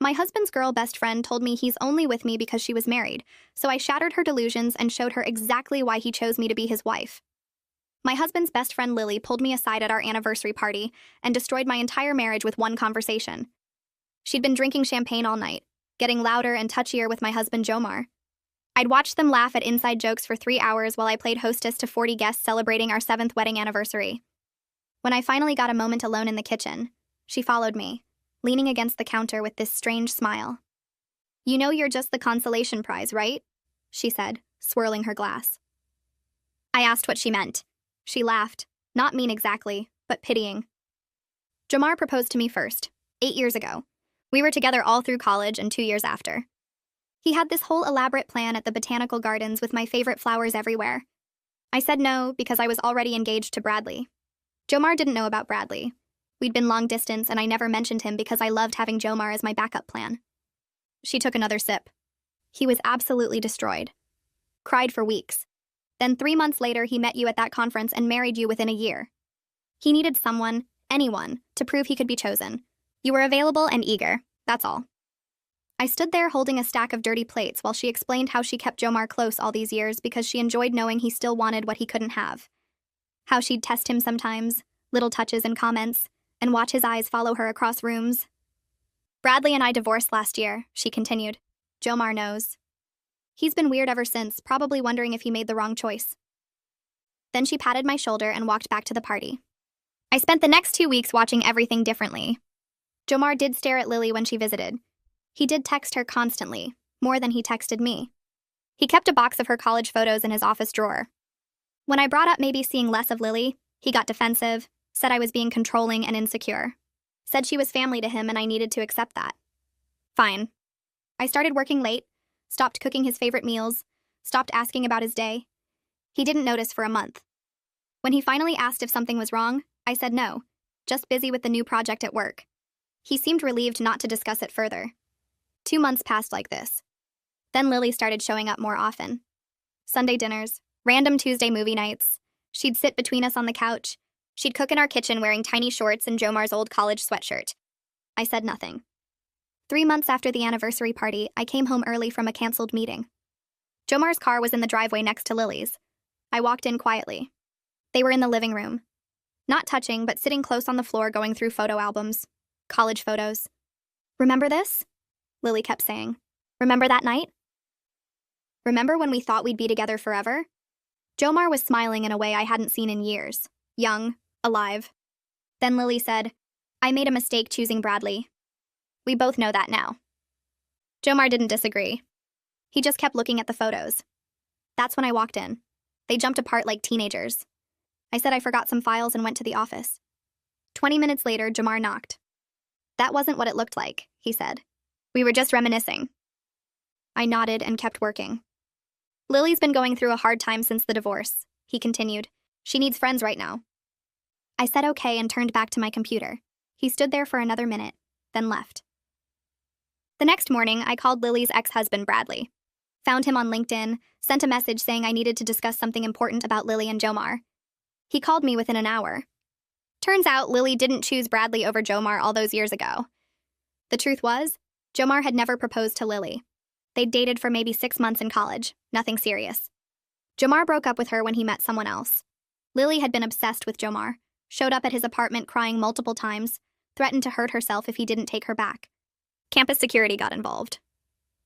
My husband's girl best friend told me he's only with me because she was married, so I shattered her delusions and showed her exactly why he chose me to be his wife. My husband's best friend Lily pulled me aside at our anniversary party and destroyed my entire marriage with one conversation. She'd been drinking champagne all night, getting louder and touchier with my husband Jomar. I'd watched them laugh at inside jokes for 3 hours while I played hostess to 40 guests celebrating our 7th wedding anniversary. When I finally got a moment alone in the kitchen, she followed me, leaning against the counter with this strange smile. "You know you're just the consolation prize, right?" she said, swirling her glass. I asked what she meant. She laughed, not mean exactly, but pitying. Jomar proposed to me first, 8 years ago. We were together all through college and 2 years after. He had this whole elaborate plan at the botanical gardens with my favorite flowers everywhere. I said no because I was already engaged to Bradley. Jomar didn't know about Bradley. We'd been long distance and I never mentioned him because I loved having Jomar as my backup plan. She took another sip. He was absolutely destroyed. Cried for weeks. Then 3 months later, he met you at that conference and married you within a year. He needed someone, anyone, to prove he could be chosen. You were available and eager, that's all. I stood there holding a stack of dirty plates while she explained how she kept Jomar close all these years because she enjoyed knowing he still wanted what he couldn't have. How she'd test him sometimes, little touches and comments, and watch his eyes follow her across rooms. Bradley and I divorced last year, she continued. Jomar knows. He's been weird ever since, probably wondering if he made the wrong choice. Then she patted my shoulder and walked back to the party. I spent the next 2 weeks watching everything differently. Jomar did stare at Lily when she visited. He did text her constantly, more than he texted me. He kept a box of her college photos in his office drawer. When I brought up maybe seeing less of Lily, he got defensive, said I was being controlling and insecure. Said she was family to him and I needed to accept that. Fine. I started working late, stopped cooking his favorite meals, stopped asking about his day. He didn't notice for a month. When he finally asked if something was wrong, I said no, just busy with the new project at work. He seemed relieved not to discuss it further. 2 months passed like this. Then Lily started showing up more often. Sunday dinners, random Tuesday movie nights. She'd sit between us on the couch. She'd cook in our kitchen wearing tiny shorts and Jomar's old college sweatshirt. I said nothing. 3 months after the anniversary party, I came home early from a canceled meeting. Jomar's car was in the driveway next to Lily's. I walked in quietly. They were in the living room. Not touching, but sitting close on the floor going through photo albums. College photos. "Remember this?" Lily kept saying. "Remember that night? Remember when we thought we'd be together forever?" Jomar was smiling in a way I hadn't seen in years. Young, alive. Then Lily said, "I made a mistake choosing Bradley. We both know that now." Jomar didn't disagree. He just kept looking at the photos. That's when I walked in. They jumped apart like teenagers. I said I forgot some files and went to the office. 20 minutes later, Jomar knocked. "That wasn't what it looked like," he said. "We were just reminiscing." I nodded and kept working. "Lily's been going through a hard time since the divorce," he continued. "She needs friends right now." I said okay and turned back to my computer. He stood there for another minute, then left. The next morning, I called Lily's ex-husband, Bradley. Found him on LinkedIn, sent a message saying I needed to discuss something important about Lily and Jomar. He called me within an hour. Turns out Lily didn't choose Bradley over Jomar all those years ago. The truth was, Jomar had never proposed to Lily. They'd dated for maybe 6 months in college, nothing serious. Jomar broke up with her when he met someone else. Lily had been obsessed with Jomar, showed up at his apartment crying multiple times, threatened to hurt herself if he didn't take her back. Campus security got involved.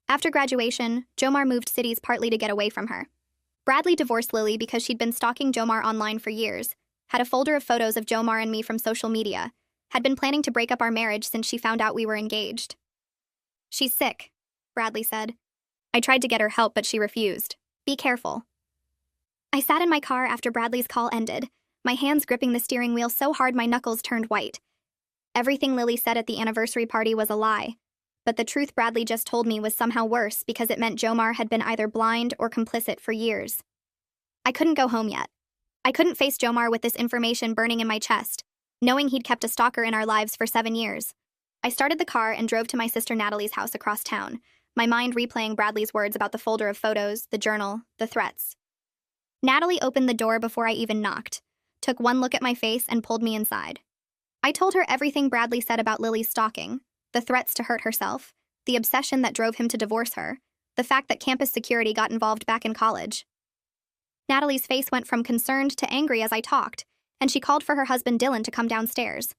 After graduation, Jomar moved cities partly to get away from her. Bradley divorced Lily because she'd been stalking Jomar online for years, had a folder of photos of Jomar and me from social media, had been planning to break up our marriage since she found out we were engaged. "She's sick," Bradley said. I tried to get her help, but she refused. "Be careful." I sat in my car after Bradley's call ended, my hands gripping the steering wheel so hard my knuckles turned white. Everything Lily said at the anniversary party was a lie, but the truth Bradley just told me was somehow worse because it meant Jomar had been either blind or complicit for years. I couldn't go home yet. I couldn't face Jomar with this information burning in my chest, knowing he'd kept a stalker in our lives for 7 years. I started the car and drove to my sister Natalie's house across town, my mind replaying Bradley's words about the folder of photos, the journal, the threats. Natalie opened the door before I even knocked, took one look at my face and pulled me inside. I told her everything Bradley said about Lily's stalking, the threats to hurt herself, the obsession that drove him to divorce her, the fact that campus security got involved back in college. Natalie's face went from concerned to angry as I talked, and she called for her husband Dylan to come downstairs.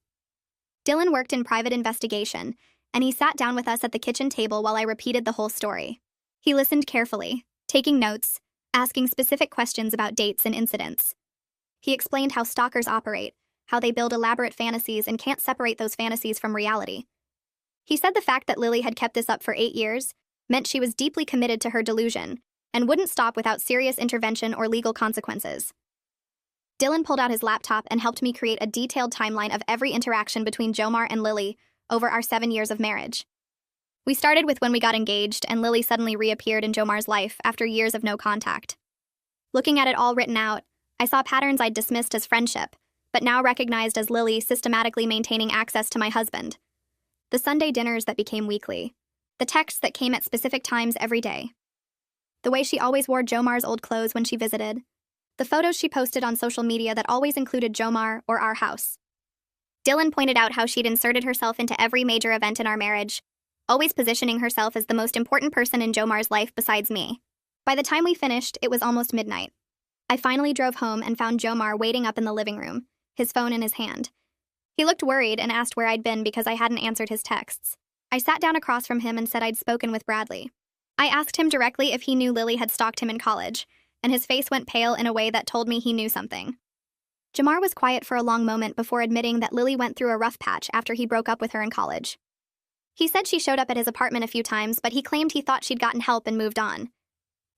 Dylan worked in private investigation, and he sat down with us at the kitchen table while I repeated the whole story. He listened carefully, taking notes, asking specific questions about dates and incidents. He explained how stalkers operate, how they build elaborate fantasies and can't separate those fantasies from reality. He said the fact that Lily had kept this up for 8 years meant she was deeply committed to her delusion and wouldn't stop without serious intervention or legal consequences. Dylan pulled out his laptop and helped me create a detailed timeline of every interaction between Jomar and Lily over our 7 years of marriage. We started with when we got engaged and Lily suddenly reappeared in Jomar's life after years of no contact. Looking at it all written out, I saw patterns I'd dismissed as friendship, but now recognized as Lily systematically maintaining access to my husband. The Sunday dinners that became weekly. The texts that came at specific times every day. The way she always wore Jomar's old clothes when she visited. The photos she posted on social media that always included Jomar or our house. Dylan pointed out how she'd inserted herself into every major event in our marriage, always positioning herself as the most important person in Jomar's life besides me. By the time we finished, it was almost midnight. I finally drove home and found Jomar waiting up in the living room, his phone in his hand. He looked worried and asked where I'd been because I hadn't answered his texts. I sat down across from him and said I'd spoken with Bradley. I asked him directly if he knew Lily had stalked him in college, and his face went pale in a way that told me he knew something. Jomar was quiet for a long moment before admitting that Lily went through a rough patch after he broke up with her in college. He said she showed up at his apartment a few times, but he claimed he thought she'd gotten help and moved on.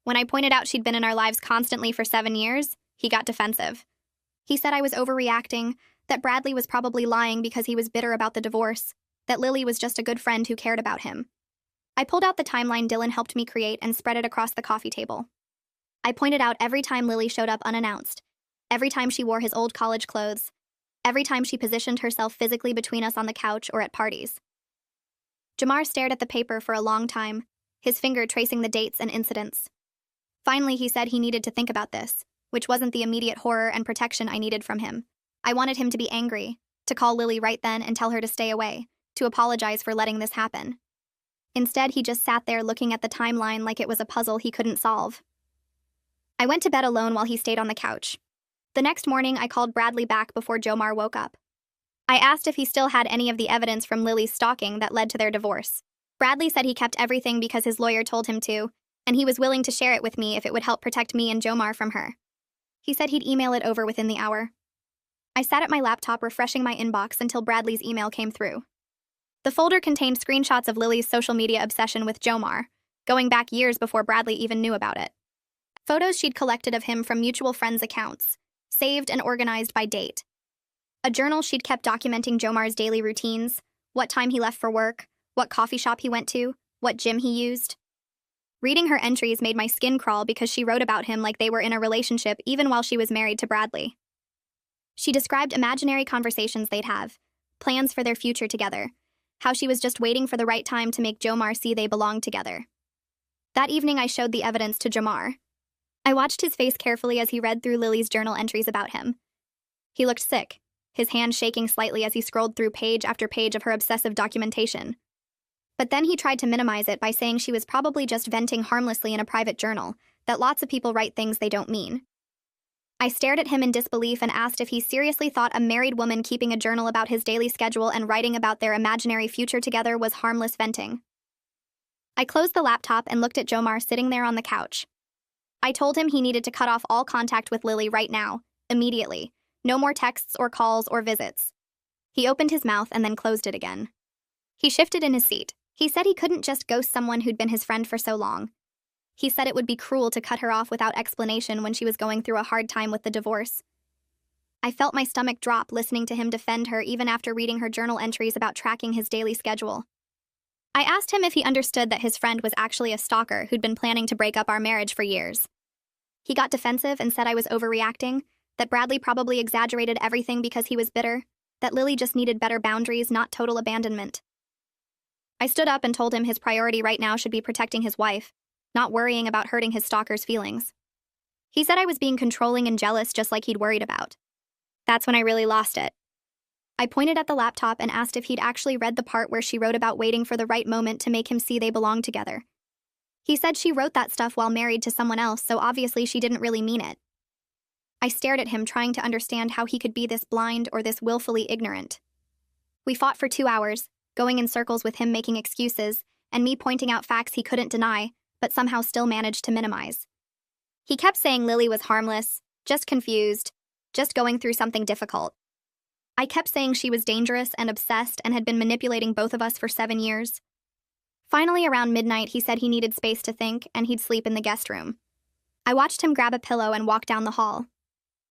When I pointed out she'd been in our lives constantly for 7 years, he got defensive. He said I was overreacting, that Bradley was probably lying because he was bitter about the divorce, that Lily was just a good friend who cared about him. I pulled out the timeline Dylan helped me create and spread it across the coffee table. I pointed out every time Lily showed up unannounced, every time she wore his old college clothes, every time she positioned herself physically between us on the couch or at parties. Jomar stared at the paper for a long time, his finger tracing the dates and incidents. Finally, he said he needed to think about this, which wasn't the immediate horror and protection I needed from him. I wanted him to be angry, to call Lily right then and tell her to stay away, to apologize for letting this happen. Instead, he just sat there looking at the timeline like it was a puzzle he couldn't solve. I went to bed alone while he stayed on the couch. The next morning, I called Bradley back before Jomar woke up. I asked if he still had any of the evidence from Lily's stalking that led to their divorce. Bradley said he kept everything because his lawyer told him to, and he was willing to share it with me if it would help protect me and Jomar from her. He said he'd email it over within the hour. I sat at my laptop refreshing my inbox until Bradley's email came through. The folder contained screenshots of Lily's social media obsession with Jomar, going back years before Bradley even knew about it. Photos she'd collected of him from mutual friends' accounts, saved and organized by date. A journal she'd kept documenting Jomar's daily routines, what time he left for work, what coffee shop he went to, what gym he used. Reading her entries made my skin crawl because she wrote about him like they were in a relationship even while she was married to Bradley. She described imaginary conversations they'd have, plans for their future together, how she was just waiting for the right time to make Jomar see they belonged together. That evening, I showed the evidence to Jomar. I watched his face carefully as he read through Lily's journal entries about him. He looked sick, his hand shaking slightly as he scrolled through page after page of her obsessive documentation. But then he tried to minimize it by saying she was probably just venting harmlessly in a private journal, that lots of people write things they don't mean. I stared at him in disbelief and asked if he seriously thought a married woman keeping a journal about his daily schedule and writing about their imaginary future together was harmless venting. I closed the laptop and looked at Jomar sitting there on the couch. I told him he needed to cut off all contact with Lily right now, immediately. No more texts or calls or visits. He opened his mouth and then closed it again. He shifted in his seat. He said he couldn't just ghost someone who'd been his friend for so long. He said it would be cruel to cut her off without explanation when she was going through a hard time with the divorce. I felt my stomach drop listening to him defend her even after reading her journal entries about tracking his daily schedule. I asked him if he understood that his friend was actually a stalker who'd been planning to break up our marriage for years. He got defensive and said I was overreacting, that Bradley probably exaggerated everything because he was bitter, that Lily just needed better boundaries, not total abandonment. I stood up and told him his priority right now should be protecting his wife, not worrying about hurting his stalker's feelings. He said I was being controlling and jealous just like he'd worried about. That's when I really lost it. I pointed at the laptop and asked if he'd actually read the part where she wrote about waiting for the right moment to make him see they belong together. He said she wrote that stuff while married to someone else, so obviously she didn't really mean it. I stared at him, trying to understand how he could be this blind or this willfully ignorant. We fought for 2 hours, going in circles with him making excuses, and me pointing out facts he couldn't deny, but somehow still managed to minimize. He kept saying Lily was harmless, just confused, just going through something difficult. I kept saying she was dangerous and obsessed and had been manipulating both of us for 7 years. Finally, around midnight, he said he needed space to think and he'd sleep in the guest room. I watched him grab a pillow and walk down the hall.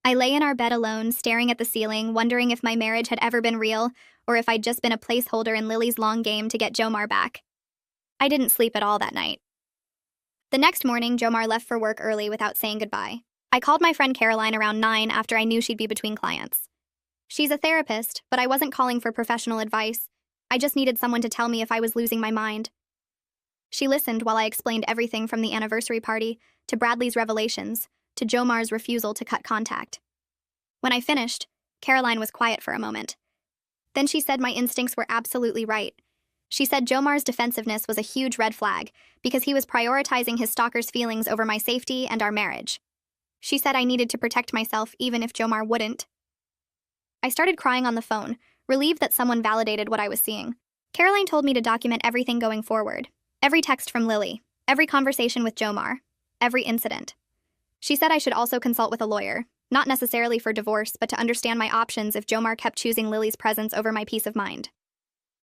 I lay in our bed alone, staring at the ceiling, wondering if my marriage had ever been real or if I'd just been a placeholder in Lily's long game to get Jomar back. I didn't sleep at all that night. The next morning, Jomar left for work early without saying goodbye. I called my friend Caroline around 9 after I knew she'd be between clients. She's a therapist, but I wasn't calling for professional advice. I just needed someone to tell me if I was losing my mind. She listened while I explained everything from the anniversary party to Bradley's revelations to Jomar's refusal to cut contact. When I finished, Caroline was quiet for a moment. Then she said my instincts were absolutely right. She said Jomar's defensiveness was a huge red flag because he was prioritizing his stalker's feelings over my safety and our marriage. She said I needed to protect myself even if Jomar wouldn't. I started crying on the phone, relieved that someone validated what I was seeing. Caroline told me to document everything going forward. Every text from Lily, every conversation with Jomar, every incident. She said I should also consult with a lawyer, not necessarily for divorce, but to understand my options if Jomar kept choosing Lily's presence over my peace of mind.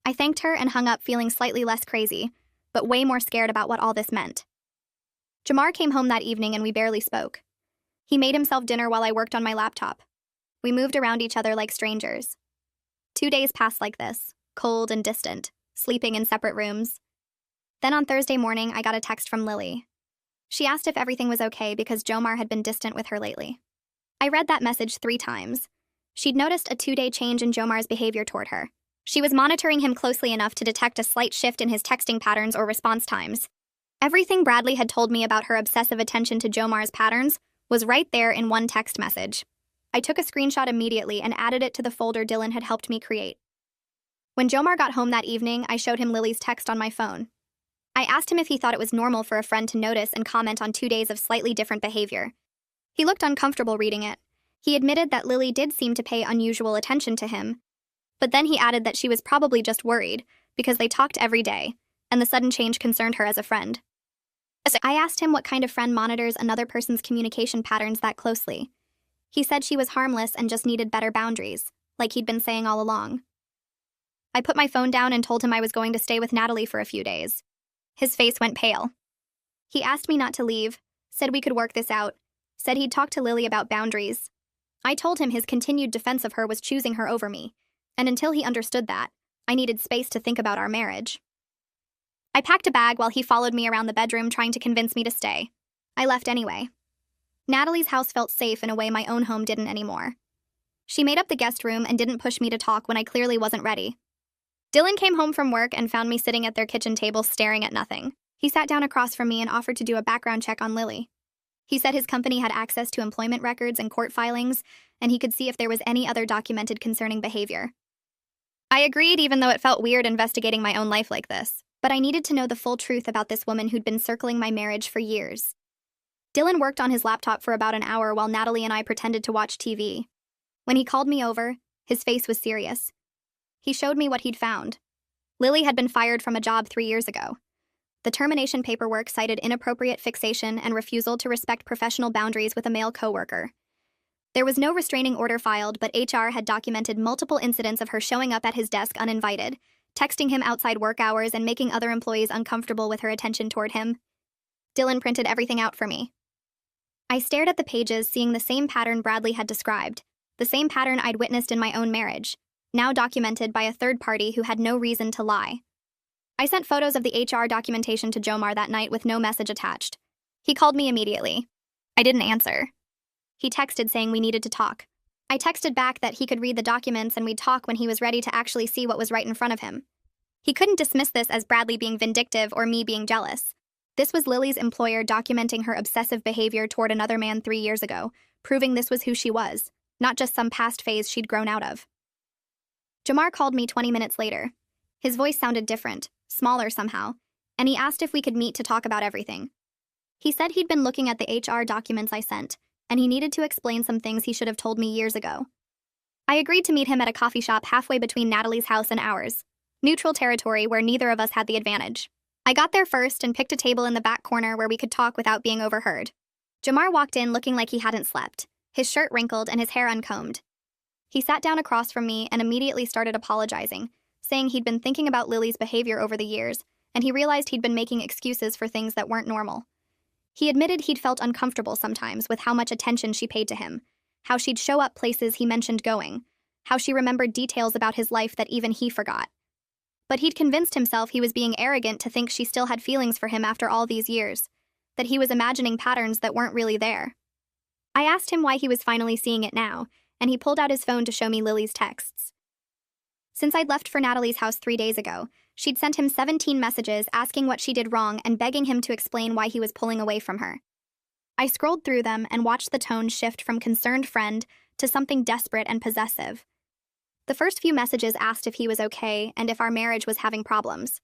I thanked her and hung up feeling slightly less crazy, but way more scared about what all this meant. Jomar came home that evening and we barely spoke. He made himself dinner while I worked on my laptop. We moved around each other like strangers. 2 days passed like this, cold and distant, sleeping in separate rooms. Then on Thursday morning, I got a text from Lily. She asked if everything was okay because Jomar had been distant with her lately. I read that message 3 times. She'd noticed a 2-day change in Jomar's behavior toward her. She was monitoring him closely enough to detect a slight shift in his texting patterns or response times. Everything Bradley had told me about her obsessive attention to Jomar's patterns was right there in one text message. I took a screenshot immediately and added it to the folder Dylan had helped me create. When Jomar got home that evening, I showed him Lily's text on my phone. I asked him if he thought it was normal for a friend to notice and comment on 2 days of slightly different behavior. He looked uncomfortable reading it. He admitted that Lily did seem to pay unusual attention to him, but then he added that she was probably just worried because they talked every day, and the sudden change concerned her as a friend. I asked him what kind of friend monitors another person's communication patterns that closely. He said she was harmless and just needed better boundaries, like he'd been saying all along. I put my phone down and told him I was going to stay with Natalie for a few days. His face went pale. He asked me not to leave, said we could work this out, said he'd talk to Lily about boundaries. I told him his continued defense of her was choosing her over me, and until he understood that, I needed space to think about our marriage. I packed a bag while he followed me around the bedroom trying to convince me to stay. I left anyway. Natalie's house felt safe in a way my own home didn't anymore. She made up the guest room and didn't push me to talk when I clearly wasn't ready. Dylan came home from work and found me sitting at their kitchen table staring at nothing. He sat down across from me and offered to do a background check on Lily. He said his company had access to employment records and court filings, and he could see if there was any other documented concerning behavior. I agreed, even though it felt weird investigating my own life like this, but I needed to know the full truth about this woman who'd been circling my marriage for years. Dylan worked on his laptop for about an hour while Natalie and I pretended to watch TV. When he called me over, his face was serious. He showed me what he'd found. Lily had been fired from a job 3 years ago. The termination paperwork cited inappropriate fixation and refusal to respect professional boundaries with a male coworker. There was no restraining order filed, but HR had documented multiple incidents of her showing up at his desk uninvited, texting him outside work hours, and making other employees uncomfortable with her attention toward him. Dylan printed everything out for me. I stared at the pages, seeing the same pattern Bradley had described, the same pattern I'd witnessed in my own marriage, now documented by a third party who had no reason to lie. I sent photos of the HR documentation to Jomar that night with no message attached. He called me immediately. I didn't answer. He texted saying we needed to talk. I texted back that he could read the documents and we'd talk when he was ready to actually see what was right in front of him. He couldn't dismiss this as Bradley being vindictive or me being jealous. This was Lily's employer documenting her obsessive behavior toward another man 3 years ago, proving this was who she was, not just some past phase she'd grown out of. Jamar called me 20 minutes later. His voice sounded different, smaller somehow, and he asked if we could meet to talk about everything. He said he'd been looking at the HR documents I sent, and he needed to explain some things he should have told me years ago. I agreed to meet him at a coffee shop halfway between Natalie's house and ours, neutral territory where neither of us had the advantage. I got there first and picked a table in the back corner where we could talk without being overheard. Jamar walked in looking like he hadn't slept, his shirt wrinkled and his hair uncombed. He sat down across from me and immediately started apologizing, saying he'd been thinking about Lily's behavior over the years, and he realized he'd been making excuses for things that weren't normal. He admitted he'd felt uncomfortable sometimes with how much attention she paid to him, how she'd show up places he mentioned going, how she remembered details about his life that even he forgot. But he'd convinced himself he was being arrogant to think she still had feelings for him after all these years, that he was imagining patterns that weren't really there. I asked him why he was finally seeing it now, and he pulled out his phone to show me Lily's texts. Since I'd left for Natalie's house 3 days ago, she'd sent him 17 messages asking what she did wrong and begging him to explain why he was pulling away from her. I scrolled through them and watched the tone shift from concerned friend to something desperate and possessive. The first few messages asked if he was okay and if our marriage was having problems.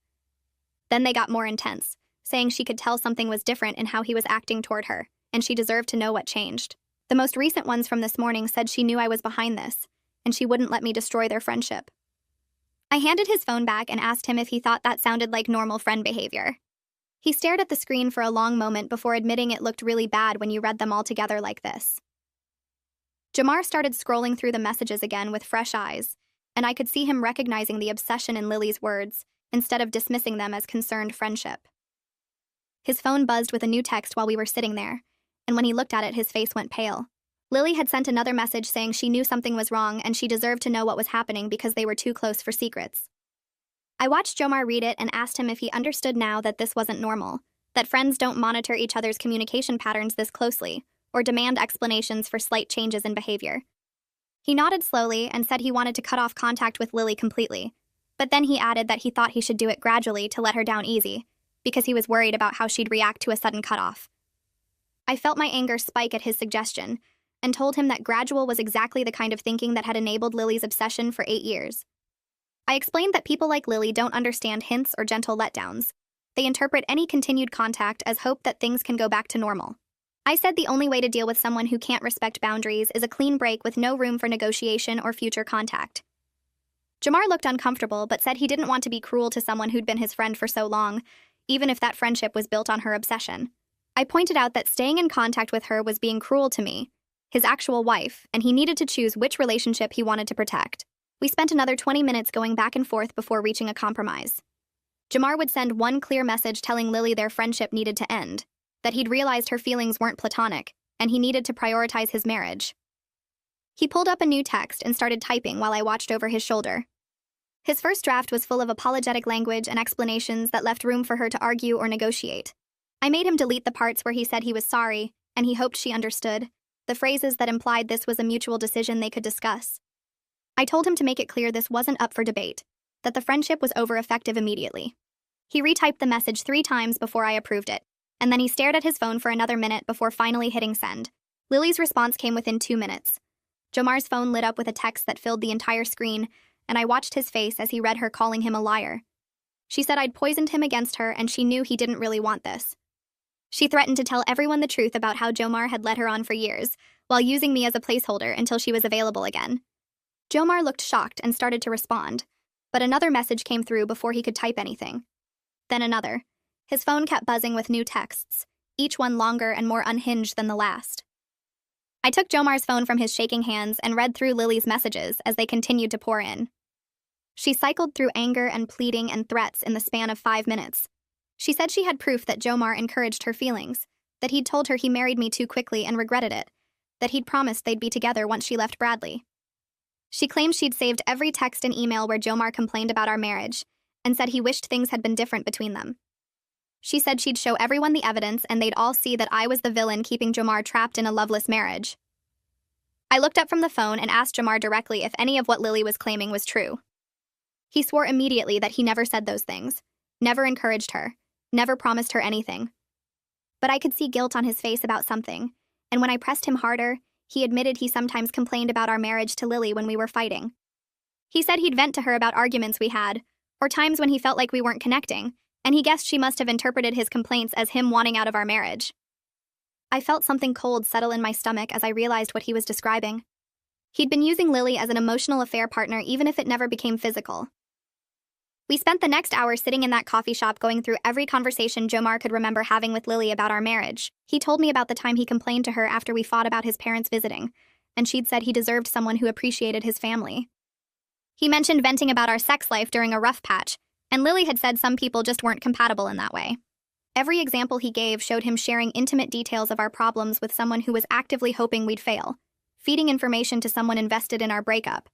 Then they got more intense, saying she could tell something was different in how he was acting toward her, and she deserved to know what changed. The most recent ones from this morning said she knew I was behind this, and she wouldn't let me destroy their friendship. I handed his phone back and asked him if he thought that sounded like normal friend behavior. He stared at the screen for a long moment before admitting it looked really bad when you read them all together like this. Jamar started scrolling through the messages again with fresh eyes, and I could see him recognizing the obsession in Lily's words instead of dismissing them as concerned friendship. His phone buzzed with a new text while we were sitting there, and when he looked at it, his face went pale. Lily had sent another message saying she knew something was wrong and she deserved to know what was happening because they were too close for secrets. I watched Jomar read it and asked him if he understood now that this wasn't normal, that friends don't monitor each other's communication patterns this closely, or demand explanations for slight changes in behavior. He nodded slowly and said he wanted to cut off contact with Lily completely, but then he added that he thought he should do it gradually to let her down easy, because he was worried about how she'd react to a sudden cutoff. I felt my anger spike at his suggestion, and told him that gradual was exactly the kind of thinking that had enabled Lily's obsession for 8 years. I explained that people like Lily don't understand hints or gentle letdowns. They interpret any continued contact as hope that things can go back to normal. I said the only way to deal with someone who can't respect boundaries is a clean break with no room for negotiation or future contact. Jamar looked uncomfortable but said he didn't want to be cruel to someone who'd been his friend for so long, even if that friendship was built on her obsession. I pointed out that staying in contact with her was being cruel to me, his actual wife, and he needed to choose which relationship he wanted to protect. We spent another 20 minutes going back and forth before reaching a compromise. Jamar would send one clear message telling Lily their friendship needed to end, that he'd realized her feelings weren't platonic, and he needed to prioritize his marriage. He pulled up a new text and started typing while I watched over his shoulder. His first draft was full of apologetic language and explanations that left room for her to argue or negotiate. I made him delete the parts where he said he was sorry, and he hoped she understood, the phrases that implied this was a mutual decision they could discuss. I told him to make it clear this wasn't up for debate, that the friendship was over effective immediately. He retyped the message 3 times before I approved it, and then he stared at his phone for another minute before finally hitting send. Lily's response came within 2 minutes. Jamar's phone lit up with a text that filled the entire screen, and I watched his face as he read her calling him a liar. She said I'd poisoned him against her and she knew he didn't really want this. She threatened to tell everyone the truth about how Jomar had led her on for years, while using me as a placeholder until she was available again. Jomar looked shocked and started to respond, but another message came through before he could type anything. Then another. His phone kept buzzing with new texts, each one longer and more unhinged than the last. I took Jomar's phone from his shaking hands and read through Lily's messages as they continued to pour in. She cycled through anger and pleading and threats in the span of 5 minutes. She said she had proof that Jomar encouraged her feelings, that he'd told her he married me too quickly and regretted it, that he'd promised they'd be together once she left Bradley. She claimed she'd saved every text and email where Jomar complained about our marriage, and said he wished things had been different between them. She said she'd show everyone the evidence and they'd all see that I was the villain keeping Jomar trapped in a loveless marriage. I looked up from the phone and asked Jomar directly if any of what Lily was claiming was true. He swore immediately that he never said those things, never encouraged her, never promised her anything. But I could see guilt on his face about something, and when I pressed him harder, he admitted he sometimes complained about our marriage to Lily when we were fighting. He said he'd vent to her about arguments we had, or times when he felt like we weren't connecting, and he guessed she must have interpreted his complaints as him wanting out of our marriage. I felt something cold settle in my stomach as I realized what he was describing. He'd been using Lily as an emotional affair partner even if it never became physical. We spent the next hour sitting in that coffee shop going through every conversation Jomar could remember having with Lily about our marriage. He told me about the time he complained to her after we fought about his parents visiting, and she'd said he deserved someone who appreciated his family. He mentioned venting about our sex life during a rough patch, and Lily had said some people just weren't compatible in that way. Every example he gave showed him sharing intimate details of our problems with someone who was actively hoping we'd fail, feeding information to someone invested in our breakup.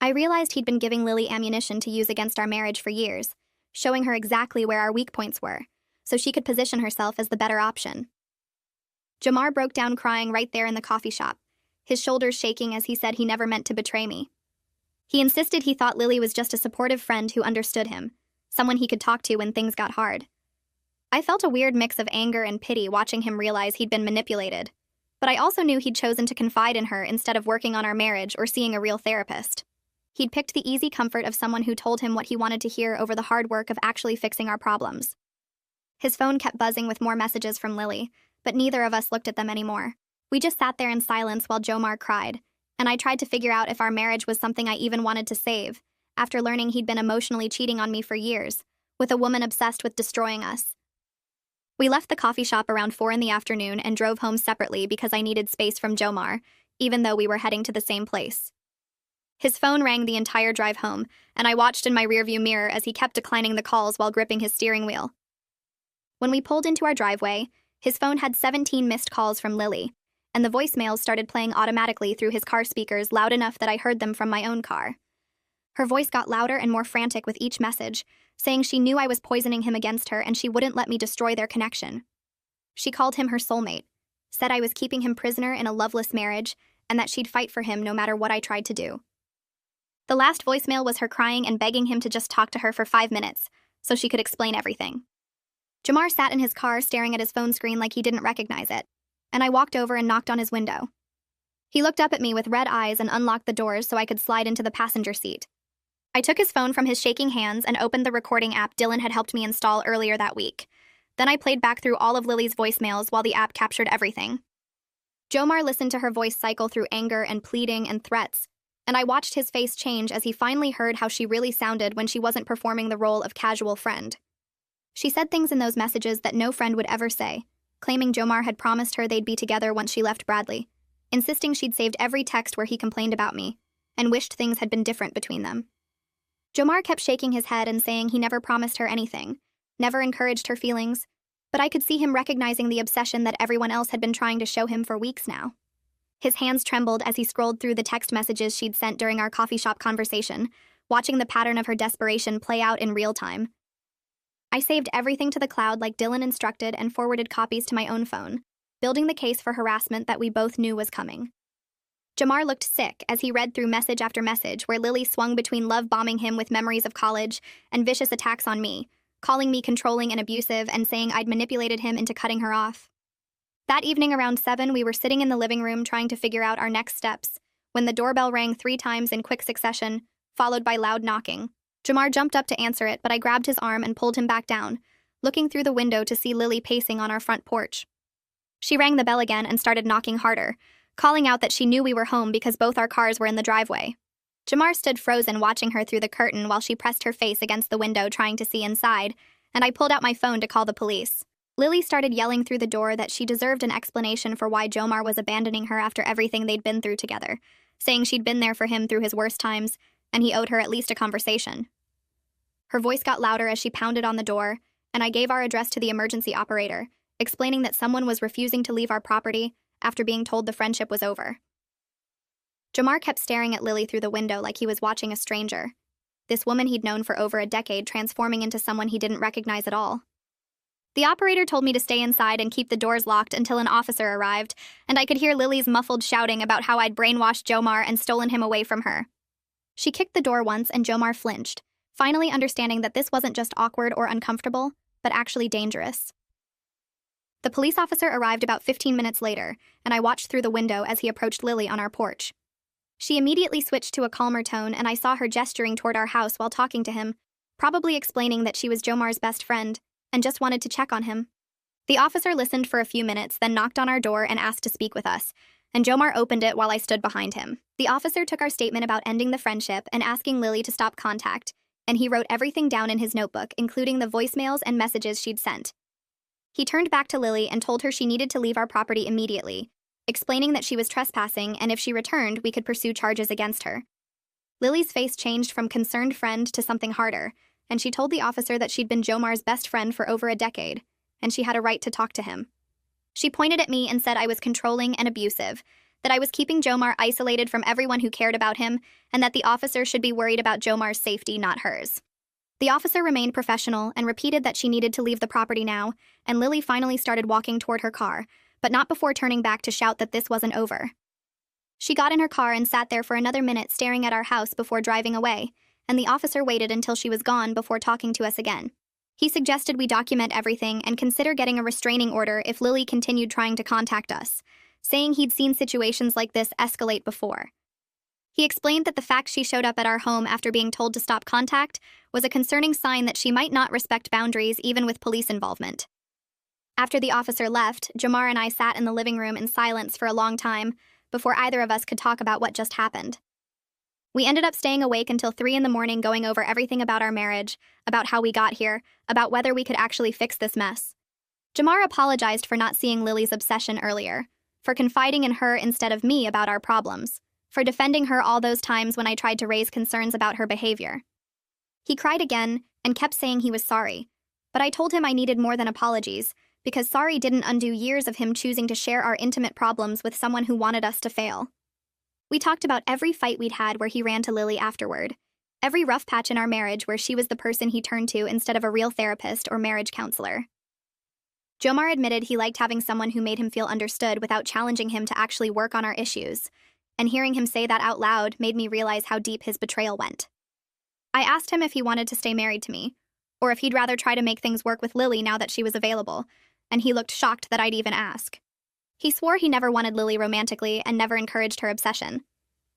I realized he'd been giving Lily ammunition to use against our marriage for years, showing her exactly where our weak points were, so she could position herself as the better option. Jomar broke down crying right there in the coffee shop, his shoulders shaking as he said he never meant to betray me. He insisted he thought Lily was just a supportive friend who understood him, someone he could talk to when things got hard. I felt a weird mix of anger and pity watching him realize he'd been manipulated, but I also knew he'd chosen to confide in her instead of working on our marriage or seeing a real therapist. He'd picked the easy comfort of someone who told him what he wanted to hear over the hard work of actually fixing our problems. His phone kept buzzing with more messages from Lily, but neither of us looked at them anymore. We just sat there in silence while Jomar cried, and I tried to figure out if our marriage was something I even wanted to save, after learning he'd been emotionally cheating on me for years, with a woman obsessed with destroying us. We left the coffee shop around 4 in the afternoon and drove home separately because I needed space from Jomar, even though we were heading to the same place. His phone rang the entire drive home, and I watched in my rearview mirror as he kept declining the calls while gripping his steering wheel. When we pulled into our driveway, his phone had 17 missed calls from Lily, and the voicemails started playing automatically through his car speakers loud enough that I heard them from my own car. Her voice got louder and more frantic with each message, saying she knew I was poisoning him against her and she wouldn't let me destroy their connection. She called him her soulmate, said I was keeping him prisoner in a loveless marriage, and that she'd fight for him no matter what I tried to do. The last voicemail was her crying and begging him to just talk to her for 5 minutes, so she could explain everything. Jomar sat in his car staring at his phone screen like he didn't recognize it, and I walked over and knocked on his window. He looked up at me with red eyes and unlocked the doors so I could slide into the passenger seat. I took his phone from his shaking hands and opened the recording app Dylan had helped me install earlier that week. Then I played back through all of Lily's voicemails while the app captured everything. Jomar listened to her voice cycle through anger and pleading and threats, and I watched his face change as he finally heard how she really sounded when she wasn't performing the role of casual friend. She said things in those messages that no friend would ever say, claiming Jomar had promised her they'd be together once she left Bradley, insisting she'd saved every text where he complained about me, and wished things had been different between them. Jomar kept shaking his head and saying he never promised her anything, never encouraged her feelings, but I could see him recognizing the obsession that everyone else had been trying to show him for weeks now. His hands trembled as he scrolled through the text messages she'd sent during our coffee shop conversation, watching the pattern of her desperation play out in real time. I saved everything to the cloud like Dylan instructed and forwarded copies to my own phone, building the case for harassment that we both knew was coming. Jomar looked sick as he read through message after message where Lily swung between love-bombing him with memories of college and vicious attacks on me, calling me controlling and abusive and saying I'd manipulated him into cutting her off. That evening around 7, we were sitting in the living room trying to figure out our next steps, when the doorbell rang 3 times in quick succession, followed by loud knocking. Jomar jumped up to answer it, but I grabbed his arm and pulled him back down, looking through the window to see Lily pacing on our front porch. She rang the bell again and started knocking harder, calling out that she knew we were home because both our cars were in the driveway. Jomar stood frozen watching her through the curtain while she pressed her face against the window trying to see inside, and I pulled out my phone to call the police. Lily started yelling through the door that she deserved an explanation for why Jomar was abandoning her after everything they'd been through together, saying she'd been there for him through his worst times, and he owed her at least a conversation. Her voice got louder as she pounded on the door, and I gave our address to the emergency operator, explaining that someone was refusing to leave our property after being told the friendship was over. Jomar kept staring at Lily through the window like he was watching a stranger, this woman he'd known for over a decade transforming into someone he didn't recognize at all. The operator told me to stay inside and keep the doors locked until an officer arrived, and I could hear Lily's muffled shouting about how I'd brainwashed Jomar and stolen him away from her. She kicked the door once and Jomar flinched, finally understanding that this wasn't just awkward or uncomfortable, but actually dangerous. The police officer arrived about 15 minutes later, and I watched through the window as he approached Lily on our porch. She immediately switched to a calmer tone, and I saw her gesturing toward our house while talking to him, probably explaining that she was Jomar's best friend and just wanted to check on him. The officer listened for a few minutes, then knocked on our door and asked to speak with us, and Jomar opened it while I stood behind him. The officer took our statement about ending the friendship and asking Lily to stop contact, and he wrote everything down in his notebook, including the voicemails and messages she'd sent. He turned back to Lily and told her she needed to leave our property immediately, explaining that she was trespassing and if she returned, we could pursue charges against her. Lily's face changed from concerned friend to something harder, and she told the officer that she'd been Jomar's best friend for over a decade, and she had a right to talk to him. She pointed at me and said I was controlling and abusive, that I was keeping Jomar isolated from everyone who cared about him, and that the officer should be worried about Jomar's safety, not hers. The officer remained professional and repeated that she needed to leave the property now, and Lily finally started walking toward her car, but not before turning back to shout that this wasn't over. She got in her car and sat there for another minute staring at our house before driving away, and the officer waited until she was gone before talking to us again. He suggested we document everything and consider getting a restraining order if Lily continued trying to contact us, saying he'd seen situations like this escalate before. He explained that the fact she showed up at our home after being told to stop contact was a concerning sign that she might not respect boundaries even with police involvement. After the officer left, Jomar and I sat in the living room in silence for a long time before either of us could talk about what just happened. We ended up staying awake until 3 a.m. going over everything about our marriage, about how we got here, about whether we could actually fix this mess. Jomar apologized for not seeing Lily's obsession earlier, for confiding in her instead of me about our problems, for defending her all those times when I tried to raise concerns about her behavior. He cried again and kept saying he was sorry, but I told him I needed more than apologies, because sorry didn't undo years of him choosing to share our intimate problems with someone who wanted us to fail. We talked about every fight we'd had where he ran to Lily afterward, every rough patch in our marriage where she was the person he turned to instead of a real therapist or marriage counselor. Jomar admitted he liked having someone who made him feel understood without challenging him to actually work on our issues, and hearing him say that out loud made me realize how deep his betrayal went. I asked him if he wanted to stay married to me, or if he'd rather try to make things work with Lily now that she was available, and he looked shocked that I'd even ask. He swore he never wanted Lily romantically and never encouraged her obsession.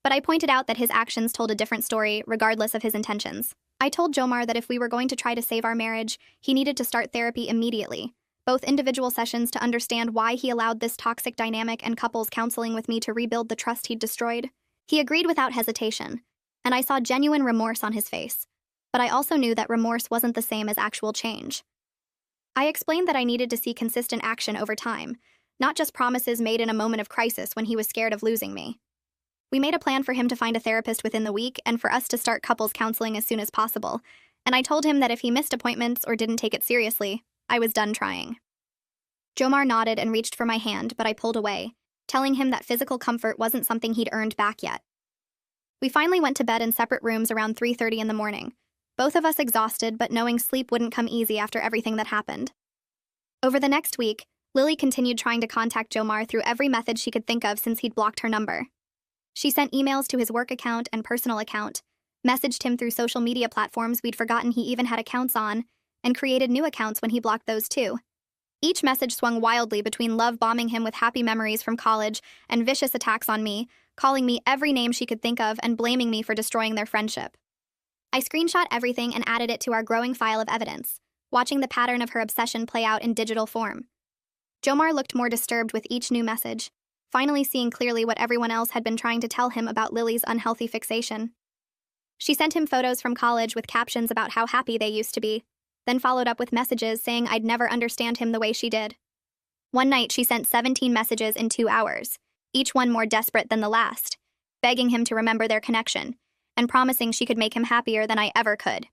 But I pointed out that his actions told a different story, regardless of his intentions. I told Jomar that if we were going to try to save our marriage, he needed to start therapy immediately, both individual sessions to understand why he allowed this toxic dynamic and couples counseling with me to rebuild the trust he'd destroyed. He agreed without hesitation, and I saw genuine remorse on his face, but I also knew that remorse wasn't the same as actual change. I explained that I needed to see consistent action over time, not just promises made in a moment of crisis when he was scared of losing me. We made a plan for him to find a therapist within the week and for us to start couples counseling as soon as possible, and I told him that if he missed appointments or didn't take it seriously, I was done trying. Jomar nodded and reached for my hand, but I pulled away, telling him that physical comfort wasn't something he'd earned back yet. We finally went to bed in separate rooms around 3:30 in the morning, both of us exhausted but knowing sleep wouldn't come easy after everything that happened. Over the next week, Lily continued trying to contact Jomar through every method she could think of since he'd blocked her number. She sent emails to his work account and personal account, messaged him through social media platforms we'd forgotten he even had accounts on, and created new accounts when he blocked those too. Each message swung wildly between love bombing him with happy memories from college and vicious attacks on me, calling me every name she could think of and blaming me for destroying their friendship. I screenshot everything and added it to our growing file of evidence, watching the pattern of her obsession play out in digital form. Jomar looked more disturbed with each new message, finally seeing clearly what everyone else had been trying to tell him about Lily's unhealthy fixation. She sent him photos from college with captions about how happy they used to be, then followed up with messages saying I'd never understand him the way she did. One night, she sent 17 messages in 2 hours, each one more desperate than the last, begging him to remember their connection, and promising she could make him happier than I ever could.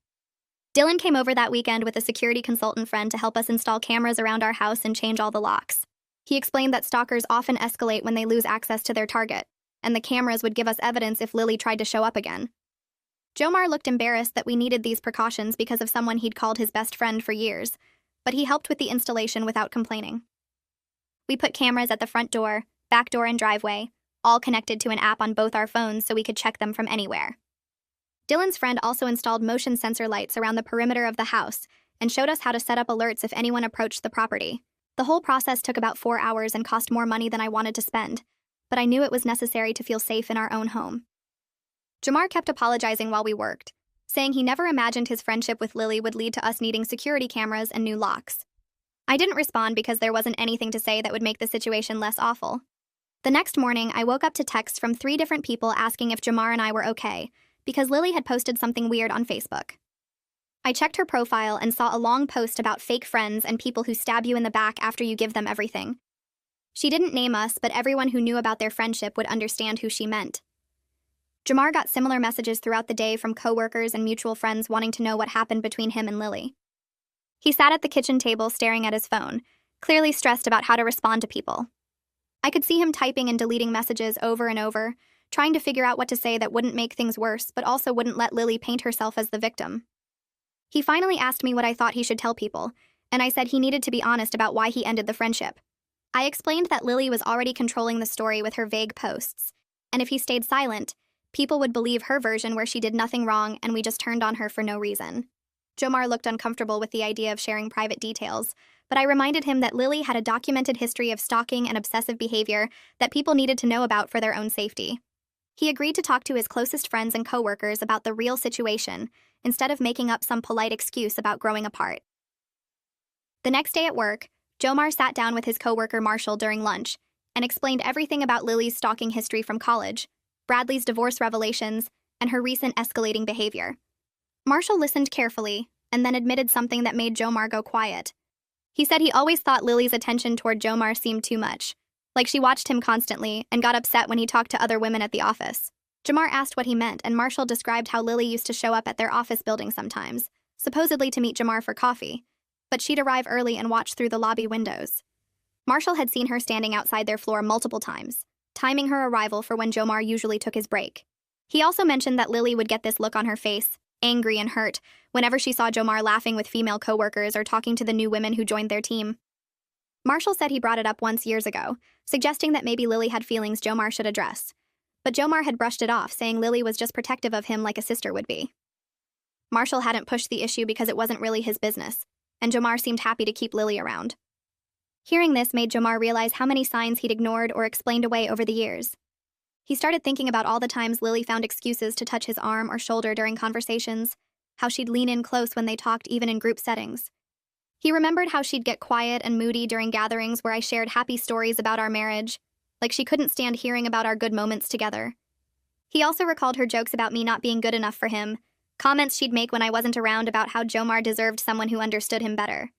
Dylan came over that weekend with a security consultant friend to help us install cameras around our house and change all the locks. He explained that stalkers often escalate when they lose access to their target, and the cameras would give us evidence if Lily tried to show up again. Jomar looked embarrassed that we needed these precautions because of someone he'd called his best friend for years, but he helped with the installation without complaining. We put cameras at the front door, back door, and driveway, all connected to an app on both our phones so we could check them from anywhere. Dylan's friend also installed motion sensor lights around the perimeter of the house and showed us how to set up alerts if anyone approached the property. The whole process took about 4 hours and cost more money than I wanted to spend, but I knew it was necessary to feel safe in our own home. Jamar kept apologizing while we worked, saying he never imagined his friendship with Lily would lead to us needing security cameras and new locks. I didn't respond because there wasn't anything to say that would make the situation less awful. The next morning, I woke up to texts from 3 different people asking if Jamar and I were okay, because Lily had posted something weird on Facebook. I checked her profile and saw a long post about fake friends and people who stab you in the back after you give them everything. She didn't name us, but everyone who knew about their friendship would understand who she meant. Jamar got similar messages throughout the day from coworkers and mutual friends wanting to know what happened between him and Lily. He sat at the kitchen table staring at his phone, clearly stressed about how to respond to people. I could see him typing and deleting messages over and over, trying to figure out what to say that wouldn't make things worse but also wouldn't let Lily paint herself as the victim. He finally asked me what I thought he should tell people, and I said he needed to be honest about why he ended the friendship. I explained that Lily was already controlling the story with her vague posts, and if he stayed silent, people would believe her version where she did nothing wrong and we just turned on her for no reason. Jamar looked uncomfortable with the idea of sharing private details, but I reminded him that Lily had a documented history of stalking and obsessive behavior that people needed to know about for their own safety. He agreed to talk to his closest friends and coworkers about the real situation, instead of making up some polite excuse about growing apart. The next day at work, Jamar sat down with his coworker Marshall during lunch and explained everything about Lily's stalking history from college, Bradley's divorce revelations, and her recent escalating behavior. Marshall listened carefully and then admitted something that made Jamar go quiet. He said he always thought Lily's attention toward Jamar seemed too much, like she watched him constantly and got upset when he talked to other women at the office. Jamar asked what he meant, and Marshall described how Lily used to show up at their office building sometimes, supposedly to meet Jamar for coffee, but she'd arrive early and watch through the lobby windows. Marshall had seen her standing outside their floor multiple times, timing her arrival for when Jamar usually took his break. He also mentioned that Lily would get this look on her face, angry and hurt, whenever she saw Jamar laughing with female coworkers or talking to the new women who joined their team. Marshall said he brought it up once years ago, suggesting that maybe Lily had feelings Jamar should address. But Jamar had brushed it off, saying Lily was just protective of him like a sister would be. Marshall hadn't pushed the issue because it wasn't really his business, and Jamar seemed happy to keep Lily around. Hearing this made Jamar realize how many signs he'd ignored or explained away over the years. He started thinking about all the times Lily found excuses to touch his arm or shoulder during conversations, how she'd lean in close when they talked even in group settings. He remembered how she'd get quiet and moody during gatherings where I shared happy stories about our marriage, like she couldn't stand hearing about our good moments together. He also recalled her jokes about me not being good enough for him, comments she'd make when I wasn't around about how Jamar deserved someone who understood him better.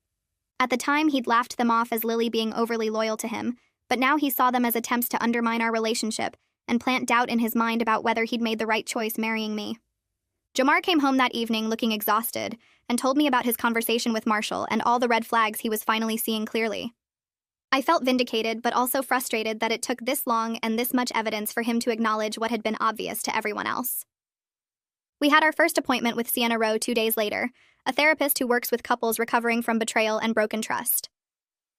At the time, he'd laughed them off as Lily being overly loyal to him, but now he saw them as attempts to undermine our relationship and plant doubt in his mind about whether he'd made the right choice marrying me. Jamar came home that evening looking exhausted and told me about his conversation with Marshall and all the red flags he was finally seeing clearly. I felt vindicated but also frustrated that it took this long and this much evidence for him to acknowledge what had been obvious to everyone else. We had our first appointment with Sienna Rowe 2 days later, a therapist who works with couples recovering from betrayal and broken trust.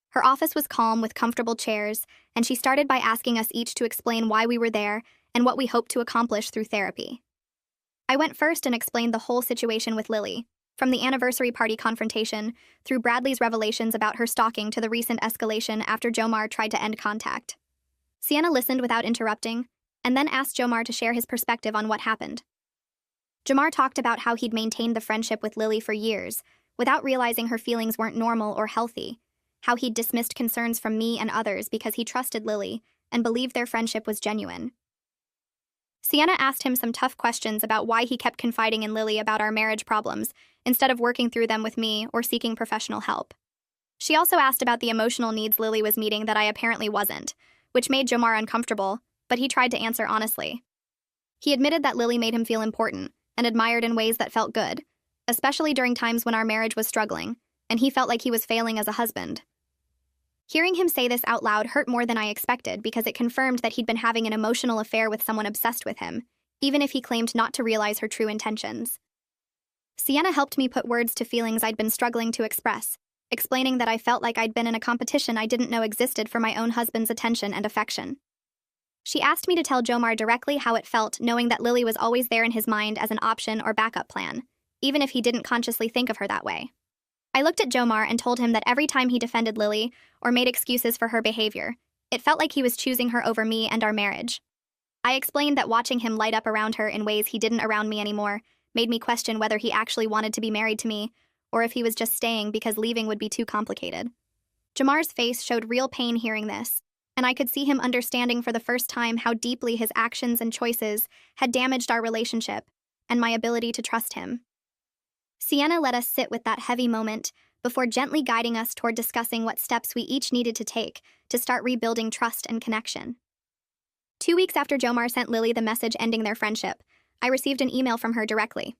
Her office was calm with comfortable chairs, and she started by asking us each to explain why we were there and what we hoped to accomplish through therapy. I went first and explained the whole situation with Lily, from the anniversary party confrontation, through Bradley's revelations about her stalking to the recent escalation after Jamar tried to end contact. Sienna listened without interrupting, and then asked Jamar to share his perspective on what happened. Jamar talked about how he'd maintained the friendship with Lily for years, without realizing her feelings weren't normal or healthy, how he'd dismissed concerns from me and others because he trusted Lily and believed their friendship was genuine. Sienna asked him some tough questions about why he kept confiding in Lily about our marriage problems instead of working through them with me or seeking professional help. She also asked about the emotional needs Lily was meeting that I apparently wasn't, which made Jamar uncomfortable, but he tried to answer honestly. He admitted that Lily made him feel important and admired in ways that felt good, especially during times when our marriage was struggling, and he felt like he was failing as a husband. Hearing him say this out loud hurt more than I expected because it confirmed that he'd been having an emotional affair with someone obsessed with him, even if he claimed not to realize her true intentions. Sienna helped me put words to feelings I'd been struggling to express, explaining that I felt like I'd been in a competition I didn't know existed for my own husband's attention and affection. She asked me to tell Jamar directly how it felt knowing that Lily was always there in his mind as an option or backup plan, even if he didn't consciously think of her that way. I looked at Jamar and told him that every time he defended Lily or made excuses for her behavior, it felt like he was choosing her over me and our marriage. I explained that watching him light up around her in ways he didn't around me anymore made me question whether he actually wanted to be married to me, or if he was just staying because leaving would be too complicated. Jamar's face showed real pain hearing this, and I could see him understanding for the first time how deeply his actions and choices had damaged our relationship and my ability to trust him. Sienna let us sit with that heavy moment before gently guiding us toward discussing what steps we each needed to take to start rebuilding trust and connection. 2 weeks after Jomar sent Lily the message ending their friendship, I received an email from her directly.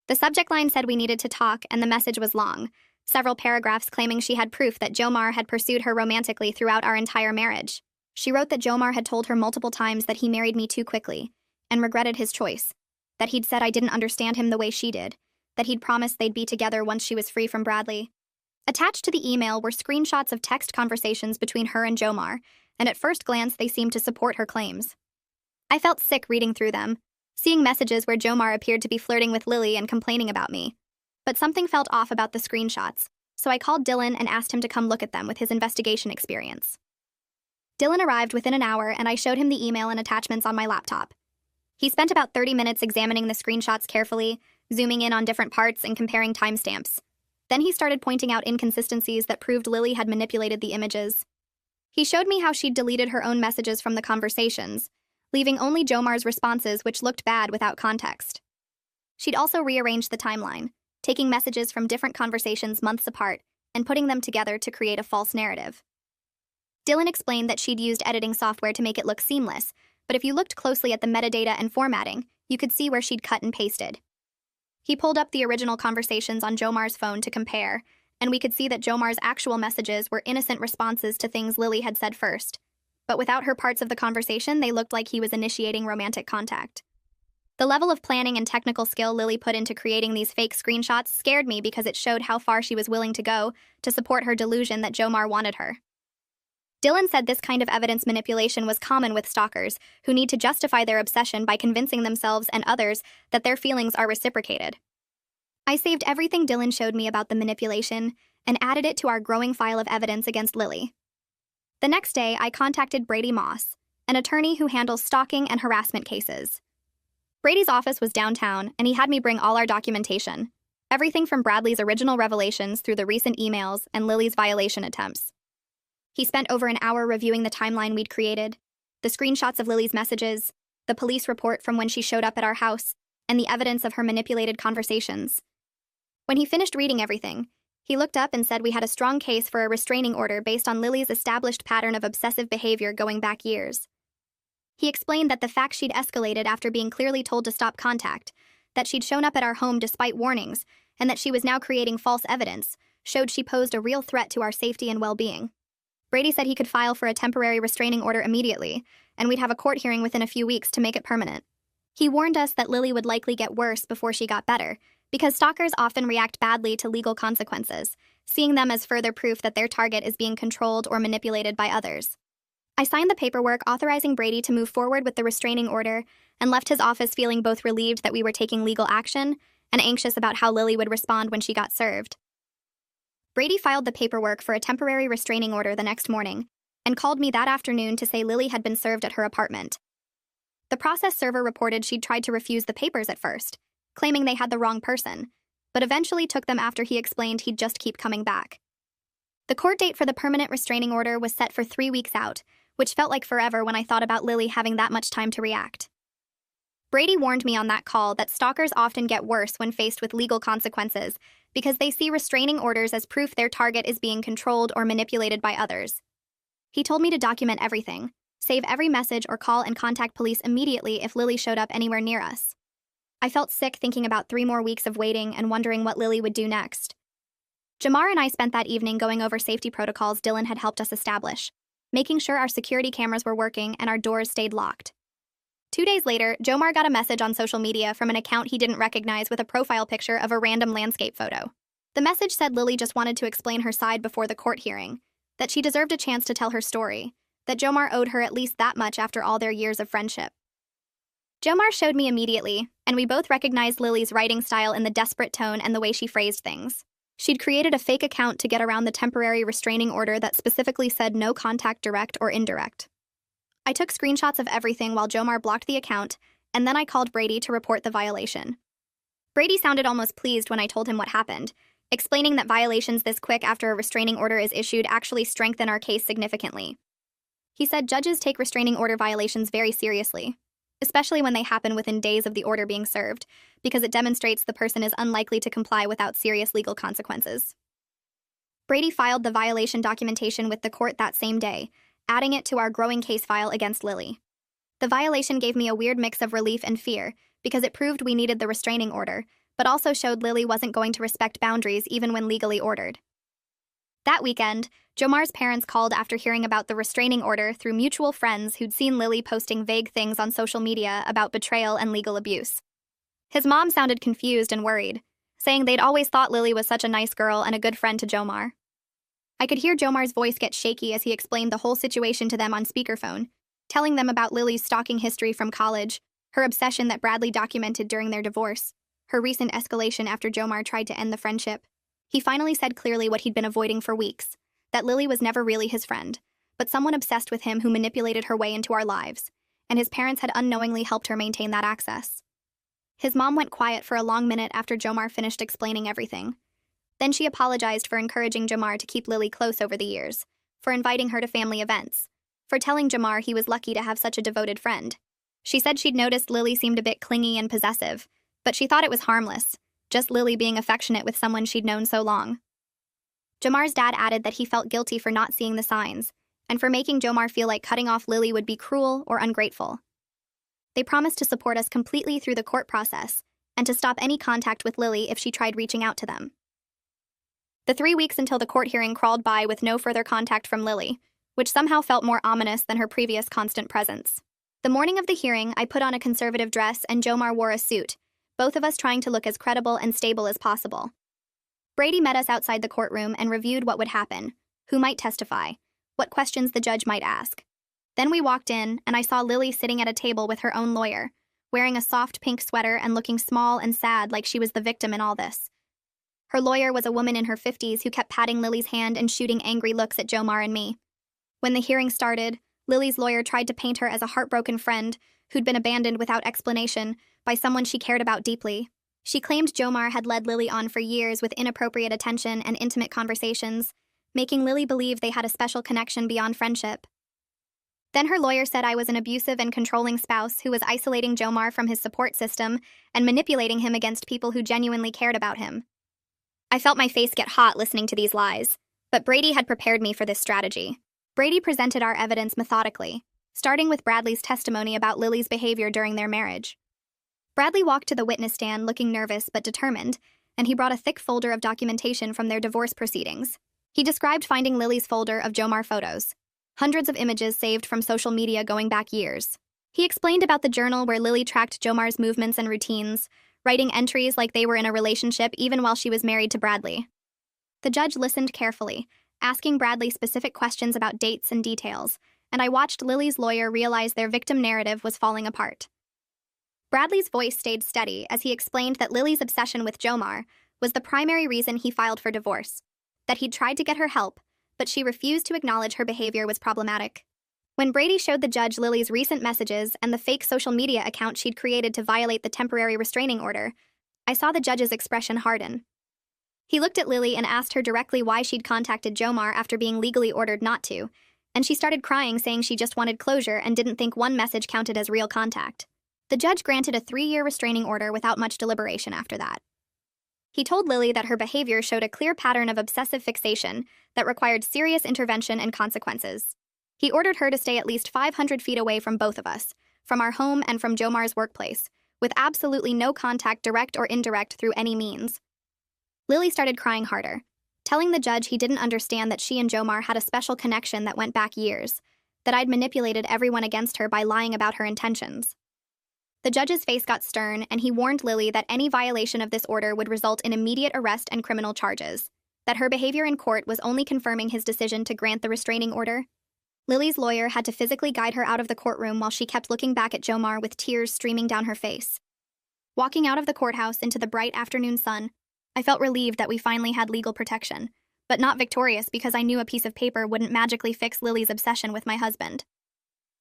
The subject line said we needed to talk, and the message was long, several paragraphs claiming she had proof that Jomar had pursued her romantically throughout our entire marriage. She wrote that Jomar had told her multiple times that he married me too quickly and regretted his choice, that he'd said I didn't understand him the way she did, that he'd promised they'd be together once she was free from Bradley. Attached to the email were screenshots of text conversations between her and Jomar, and at first glance they seemed to support her claims. I felt sick reading through them, seeing messages where Jomar appeared to be flirting with Lily and complaining about me. But something felt off about the screenshots, so I called Dylan and asked him to come look at them with his investigation experience. Dylan arrived within an hour, and I showed him the email and attachments on my laptop. He spent about 30 minutes examining the screenshots carefully, zooming in on different parts and comparing timestamps. Then he started pointing out inconsistencies that proved Lily had manipulated the images. He showed me how she'd deleted her own messages from the conversations, leaving only Jomar's responses, which looked bad without context. She'd also rearranged the timeline, taking messages from different conversations months apart and putting them together to create a false narrative. Dylan explained that she'd used editing software to make it look seamless, but if you looked closely at the metadata and formatting, you could see where she'd cut and pasted. He pulled up the original conversations on Jomar's phone to compare, and we could see that Jomar's actual messages were innocent responses to things Lily had said first. But without her parts of the conversation, they looked like he was initiating romantic contact. The level of planning and technical skill Lily put into creating these fake screenshots scared me because it showed how far she was willing to go to support her delusion that Jomar wanted her. Dylan said this kind of evidence manipulation was common with stalkers, who need to justify their obsession by convincing themselves and others that their feelings are reciprocated. I saved everything Dylan showed me about the manipulation and added it to our growing file of evidence against Lily. The next day, I contacted Brady Moss, an attorney who handles stalking and harassment cases. Brady's office was downtown, and he had me bring all our documentation, everything from Bradley's original revelations through the recent emails and Lily's violation attempts. He spent over an hour reviewing the timeline we'd created, the screenshots of Lily's messages, the police report from when she showed up at our house, and the evidence of her manipulated conversations. When he finished reading everything, he looked up and said we had a strong case for a restraining order based on Lily's established pattern of obsessive behavior going back years. He explained that the fact she'd escalated after being clearly told to stop contact, that she'd shown up at our home despite warnings, and that she was now creating false evidence, showed she posed a real threat to our safety and well-being. Brady said he could file for a temporary restraining order immediately, and we'd have a court hearing within a few weeks to make it permanent. He warned us that Lily would likely get worse before she got better, because stalkers often react badly to legal consequences, seeing them as further proof that their target is being controlled or manipulated by others. I signed the paperwork authorizing Brady to move forward with the restraining order and left his office feeling both relieved that we were taking legal action and anxious about how Lily would respond when she got served. Brady filed the paperwork for a temporary restraining order the next morning and called me that afternoon to say Lily had been served at her apartment. The process server reported she'd tried to refuse the papers at first, claiming they had the wrong person, but eventually took them after he explained he'd just keep coming back. The court date for the permanent restraining order was set for 3 weeks out, which felt like forever when I thought about Lily having that much time to react. Brady warned me on that call that stalkers often get worse when faced with legal consequences because they see restraining orders as proof their target is being controlled or manipulated by others. He told me to document everything, save every message or call and contact police immediately if Lily showed up anywhere near us. I felt sick thinking about 3 more weeks of waiting and wondering what Lily would do next. Jamar and I spent that evening going over safety protocols Dylan had helped us establish, making sure our security cameras were working and our doors stayed locked. 2 days later, Jomar got a message on social media from an account he didn't recognize with a profile picture of a random landscape photo. The message said Lily just wanted to explain her side before the court hearing, that she deserved a chance to tell her story, that Jomar owed her at least that much after all their years of friendship. Jomar showed me immediately, and we both recognized Lily's writing style in the desperate tone and the way she phrased things. She'd created a fake account to get around the temporary restraining order that specifically said no contact direct or indirect. I took screenshots of everything while Jomar blocked the account, and then I called Brady to report the violation. Brady sounded almost pleased when I told him what happened, explaining that violations this quick after a restraining order is issued actually strengthen our case significantly. He said judges take restraining order violations very seriously, especially when they happen within days of the order being served, because it demonstrates the person is unlikely to comply without serious legal consequences. Brady filed the violation documentation with the court that same day, adding it to our growing case file against Lily. The violation gave me a weird mix of relief and fear, because it proved we needed the restraining order, but also showed Lily wasn't going to respect boundaries even when legally ordered. That weekend, Jomar's parents called after hearing about the restraining order through mutual friends who'd seen Lily posting vague things on social media about betrayal and legal abuse. His mom sounded confused and worried, saying they'd always thought Lily was such a nice girl and a good friend to Jomar. I could hear Jomar's voice get shaky as he explained the whole situation to them on speakerphone, telling them about Lily's stalking history from college, her obsession that Bradley documented during their divorce, her recent escalation after Jomar tried to end the friendship. He finally said clearly what he'd been avoiding for weeks, that Lily was never really his friend, but someone obsessed with him who manipulated her way into our lives, and his parents had unknowingly helped her maintain that access. His mom went quiet for a long minute after Jomar finished explaining everything. Then she apologized for encouraging Jomar to keep Lily close over the years, for inviting her to family events, for telling Jomar he was lucky to have such a devoted friend. She said she'd noticed Lily seemed a bit clingy and possessive, but she thought it was harmless, just Lily being affectionate with someone she'd known so long. Jomar's dad added that he felt guilty for not seeing the signs, and for making Jomar feel like cutting off Lily would be cruel or ungrateful. They promised to support us completely through the court process, and to stop any contact with Lily if she tried reaching out to them. The 3 weeks until the court hearing crawled by with no further contact from Lily, which somehow felt more ominous than her previous constant presence. The morning of the hearing, I put on a conservative dress and Jomar wore a suit, both of us trying to look as credible and stable as possible. Brady met us outside the courtroom and reviewed what would happen, who might testify, what questions the judge might ask. Then we walked in, and I saw Lily sitting at a table with her own lawyer, wearing a soft pink sweater and looking small and sad like she was the victim in all this. Her lawyer was a woman in her 50s who kept patting Lily's hand and shooting angry looks at Jomar and me. When the hearing started, Lily's lawyer tried to paint her as a heartbroken friend who'd been abandoned without explanation by someone she cared about deeply. She claimed Jomar had led Lily on for years with inappropriate attention and intimate conversations, making Lily believe they had a special connection beyond friendship. Then her lawyer said I was an abusive and controlling spouse who was isolating Jomar from his support system and manipulating him against people who genuinely cared about him. I felt my face get hot listening to these lies, but Brady had prepared me for this strategy. Brady presented our evidence methodically, starting with Bradley's testimony about Lily's behavior during their marriage. Bradley walked to the witness stand looking nervous but determined, and he brought a thick folder of documentation from their divorce proceedings. He described finding Lily's folder of Jomar photos, hundreds of images saved from social media going back years. He explained about the journal where Lily tracked Jomar's movements and routines, writing entries like they were in a relationship even while she was married to Bradley. The judge listened carefully, asking Bradley specific questions about dates and details, and I watched Lily's lawyer realize their victim narrative was falling apart. Bradley's voice stayed steady as he explained that Lily's obsession with Jomar was the primary reason he filed for divorce, that he'd tried to get her help, but she refused to acknowledge her behavior was problematic. When Brady showed the judge Lily's recent messages and the fake social media account she'd created to violate the temporary restraining order, I saw the judge's expression harden. He looked at Lily and asked her directly why she'd contacted Jomar after being legally ordered not to, and she started crying, saying she just wanted closure and didn't think one message counted as real contact. The judge granted a 3-year restraining order without much deliberation after that. He told Lily that her behavior showed a clear pattern of obsessive fixation that required serious intervention and consequences. He ordered her to stay at least 500 feet away from both of us, from our home and from Jomar's workplace, with absolutely no contact, direct or indirect, through any means. Lily started crying harder, telling the judge he didn't understand that she and Jomar had a special connection that went back years, that I'd manipulated everyone against her by lying about her intentions. The judge's face got stern, and he warned Lily that any violation of this order would result in immediate arrest and criminal charges, that her behavior in court was only confirming his decision to grant the restraining order. Lily's lawyer had to physically guide her out of the courtroom while she kept looking back at Jomar with tears streaming down her face. Walking out of the courthouse into the bright afternoon sun, I felt relieved that we finally had legal protection, but not victorious because I knew a piece of paper wouldn't magically fix Lily's obsession with my husband.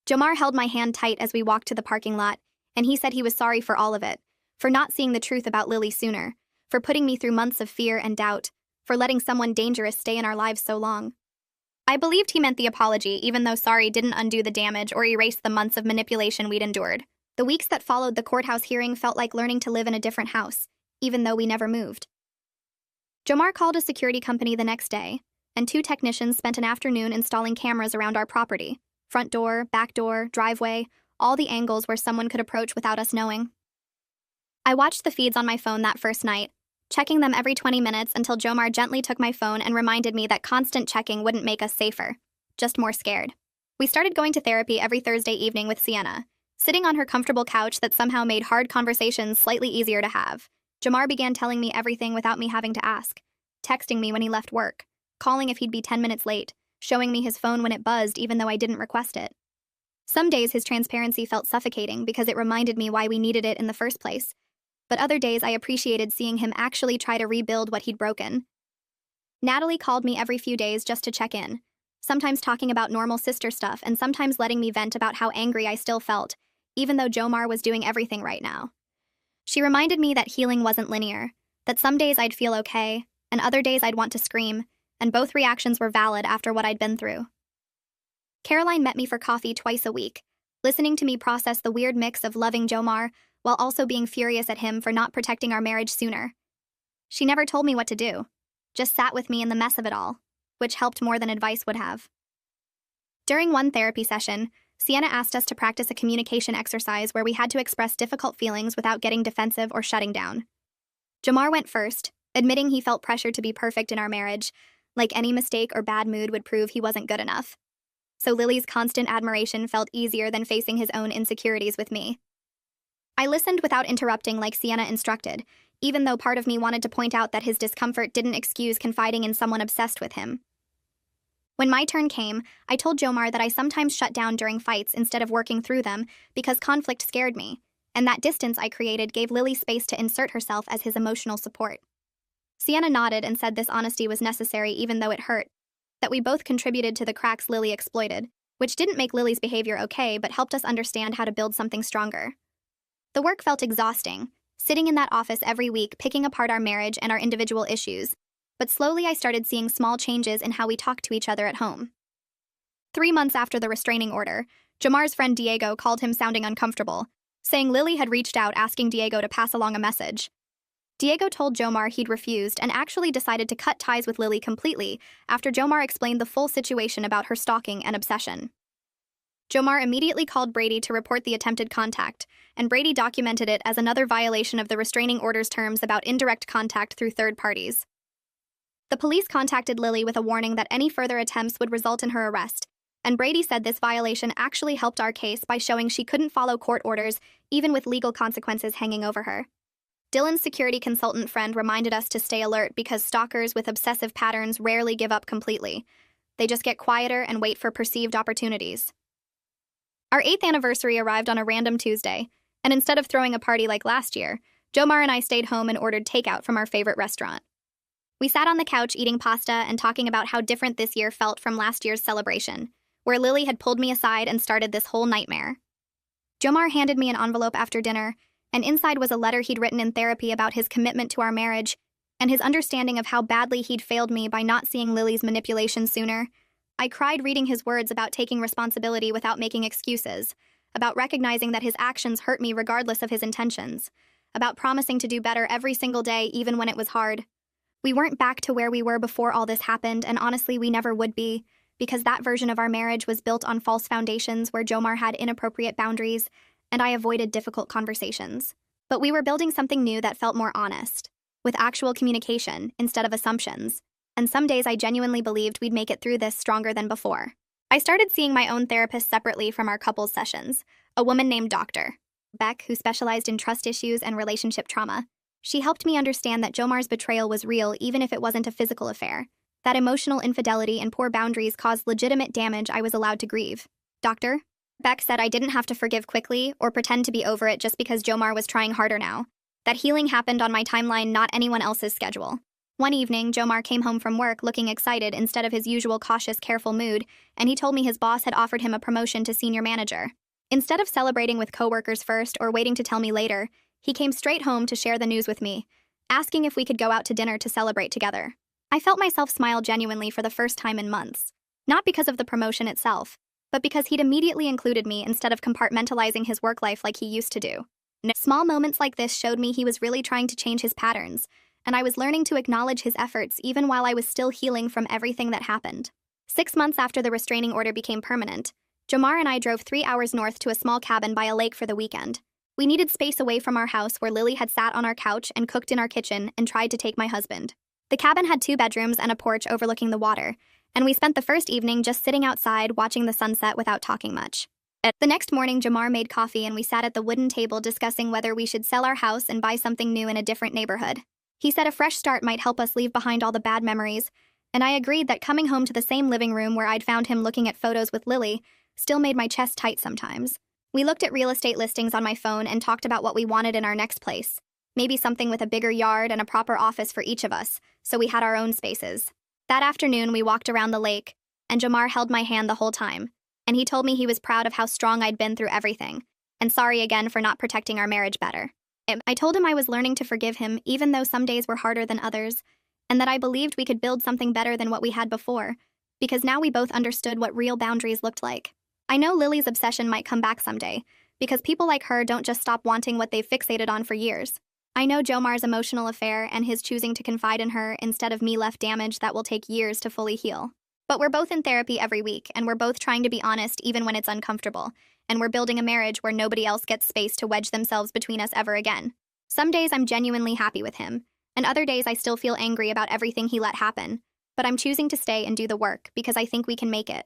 Jomar held my hand tight as we walked to the parking lot, and he said he was sorry for all of it, for not seeing the truth about Lily sooner, for putting me through months of fear and doubt, for letting someone dangerous stay in our lives so long. I believed he meant the apology, even though sorry didn't undo the damage or erase the months of manipulation we'd endured. The weeks that followed the courthouse hearing felt like learning to live in a different house, even though we never moved. Jomar called a security company the next day, and 2 technicians spent an afternoon installing cameras around our property. Front door, back door, driveway, all the angles where someone could approach without us knowing. I watched the feeds on my phone that first night, checking them every 20 minutes until Jomar gently took my phone and reminded me that constant checking wouldn't make us safer, just more scared. We started going to therapy every Thursday evening with Sienna, sitting on her comfortable couch that somehow made hard conversations slightly easier to have. Jomar began telling me everything without me having to ask, texting me when he left work, calling if he'd be 10 minutes late, showing me his phone when it buzzed even though I didn't request it. Some days his transparency felt suffocating because it reminded me why we needed it in the first place, but other days I appreciated seeing him actually try to rebuild what he'd broken. Natalie called me every few days just to check in, sometimes talking about normal sister stuff and sometimes letting me vent about how angry I still felt, even though Jomar was doing everything right now. She reminded me that healing wasn't linear, that some days I'd feel okay, and other days I'd want to scream, and both reactions were valid after what I'd been through. Caroline met me for coffee twice a week, listening to me process the weird mix of loving Jomar while also being furious at him for not protecting our marriage sooner. She never told me what to do, just sat with me in the mess of it all, which helped more than advice would have. During one therapy session, Sienna asked us to practice a communication exercise where we had to express difficult feelings without getting defensive or shutting down. Jomar went first, admitting he felt pressured to be perfect in our marriage, like any mistake or bad mood would prove he wasn't good enough. So Lily's constant admiration felt easier than facing his own insecurities with me. I listened without interrupting like Sienna instructed, even though part of me wanted to point out that his discomfort didn't excuse confiding in someone obsessed with him. When my turn came, I told Jomar that I sometimes shut down during fights instead of working through them because conflict scared me, and that distance I created gave Lily space to insert herself as his emotional support. Sienna nodded and said this honesty was necessary even though it hurt, that we both contributed to the cracks Lily exploited, which didn't make Lily's behavior okay but helped us understand how to build something stronger. The work felt exhausting, sitting in that office every week picking apart our marriage and our individual issues, but slowly I started seeing small changes in how we talked to each other at home. 3 months after the restraining order, Jomar's friend Diego called him sounding uncomfortable, saying Lily had reached out asking Diego to pass along a message. Diego told Jomar he'd refused and actually decided to cut ties with Lily completely after Jomar explained the full situation about her stalking and obsession. Jomar immediately called Brady to report the attempted contact, and Brady documented it as another violation of the restraining order's terms about indirect contact through third parties. The police contacted Lily with a warning that any further attempts would result in her arrest, and Brady said this violation actually helped our case by showing she couldn't follow court orders, even with legal consequences hanging over her. Dylan's security consultant friend reminded us to stay alert because stalkers with obsessive patterns rarely give up completely. They just get quieter and wait for perceived opportunities. Our 8th anniversary arrived on a random Tuesday, and instead of throwing a party like last year, Jomar and I stayed home and ordered takeout from our favorite restaurant. We sat on the couch eating pasta and talking about how different this year felt from last year's celebration, where Lily had pulled me aside and started this whole nightmare. Jomar handed me an envelope after dinner, and inside was a letter he'd written in therapy about his commitment to our marriage and his understanding of how badly he'd failed me by not seeing Lily's manipulation sooner. I cried reading his words about taking responsibility without making excuses, about recognizing that his actions hurt me regardless of his intentions, about promising to do better every single day even when it was hard. We weren't back to where we were before all this happened, and honestly we never would be, because that version of our marriage was built on false foundations where Jomar had inappropriate boundaries, and I avoided difficult conversations. But we were building something new that felt more honest, with actual communication instead of assumptions. And some days I genuinely believed we'd make it through this stronger than before. I started seeing my own therapist separately from our couples sessions, a woman named Dr. Beck, who specialized in trust issues and relationship trauma. She helped me understand that Jomar's betrayal was real even if it wasn't a physical affair, that emotional infidelity and poor boundaries caused legitimate damage I was allowed to grieve. Dr. Beck said I didn't have to forgive quickly or pretend to be over it just because Jomar was trying harder now, that healing happened on my timeline, not anyone else's schedule. One evening, Jomar came home from work looking excited instead of his usual cautious, careful mood, and he told me his boss had offered him a promotion to senior manager. Instead of celebrating with coworkers first or waiting to tell me later, he came straight home to share the news with me, asking if we could go out to dinner to celebrate together. I felt myself smile genuinely for the first time in months, not because of the promotion itself, but because he'd immediately included me instead of compartmentalizing his work life like he used to do. Small moments like this showed me he was really trying to change his patterns, and I was learning to acknowledge his efforts even while I was still healing from everything that happened. 6 months after the restraining order became permanent, Jomar and I drove 3 hours north to a small cabin by a lake for the weekend. We needed space away from our house where Lily had sat on our couch and cooked in our kitchen and tried to take my husband. The cabin had 2 bedrooms and a porch overlooking the water, and we spent the first evening just sitting outside watching the sunset without talking much. The next morning, Jomar made coffee and we sat at the wooden table discussing whether we should sell our house and buy something new in a different neighborhood. He said a fresh start might help us leave behind all the bad memories, and I agreed that coming home to the same living room where I'd found him looking at photos with Lily still made my chest tight sometimes. We looked at real estate listings on my phone and talked about what we wanted in our next place. Maybe something with a bigger yard and a proper office for each of us, so we had our own spaces. That afternoon, we walked around the lake, and Jomar held my hand the whole time, and he told me he was proud of how strong I'd been through everything, and sorry again for not protecting our marriage better. I told him I was learning to forgive him even though some days were harder than others, and that I believed we could build something better than what we had before, because now we both understood what real boundaries looked like. I know Lily's obsession might come back someday, because people like her don't just stop wanting what they've fixated on for years. I know Jomar's emotional affair and his choosing to confide in her instead of me left damage that will take years to fully heal. But we're both in therapy every week, and we're both trying to be honest even when it's uncomfortable, and we're building a marriage where nobody else gets space to wedge themselves between us ever again. Some days I'm genuinely happy with him, and other days I still feel angry about everything he let happen, but I'm choosing to stay and do the work because I think we can make it.